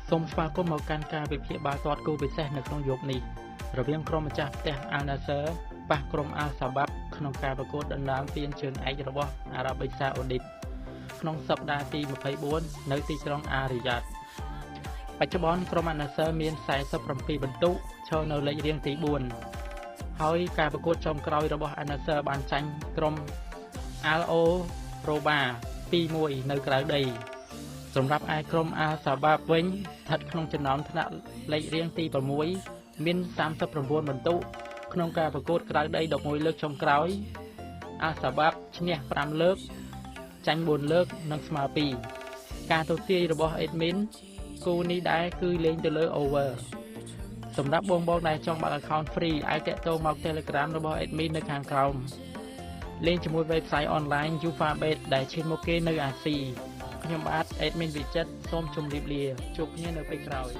សូមស្វាគមន៍មកកាន់ការវិភាគបាល់ទាត់គូពិសេសនៅក្នុងយប់នេះរវាងក្រុមម្ចាស់ផ្ទះ Al Nassr ប៉ះក្រុម Al Shabab ក្នុងការប្រកួតដណ្ដើមពានជើងឯករបស់អារ៉ាប៊ីសាអូឌីតក្នុងសប្តាហ៍ទី 24 នៅទីក្រុង Riyadh បច្ចុប្បន្នក្រុម Al Nassr មាន 47 ពិន្ទុឈរនៅលេខរៀងទី 4 ហើយការប្រកួតចុងក្រោយរបស់ Al Nassr បានចាញ់ក្រុម Al Roba 2-1 នៅក្រៅដីសម្រាប់ឯក្រុម Al Shabab វិញស្ថិតក្នុងចំណោមថ្នាក់លេខរៀងទី 6 មាន 39 ពិន្ទុក្នុងការប្រកួតក្រៅដី 11 លើកចុងក្រោយ Al Shabab ឈ្នះ 5 លើកចាញ់ 4 លើកនិងស្មើ 2 ការទស្សន៍ទាយរបស់ Admin គូនេះដែរគឺលេងទៅលើ over សម្រាប់បងដែលចង់បើក account free អាចទាក់ទងមក Telegram របស់ Admin នៅខាងក្រោមលេងជាមួយ website online UFABet ដែលឈានមុខគេនៅអាស៊ីខ្ញុំបាទ Admin វិចិត្រសូមជម្រាបលាជួបគ្នានៅពេលក្រោយ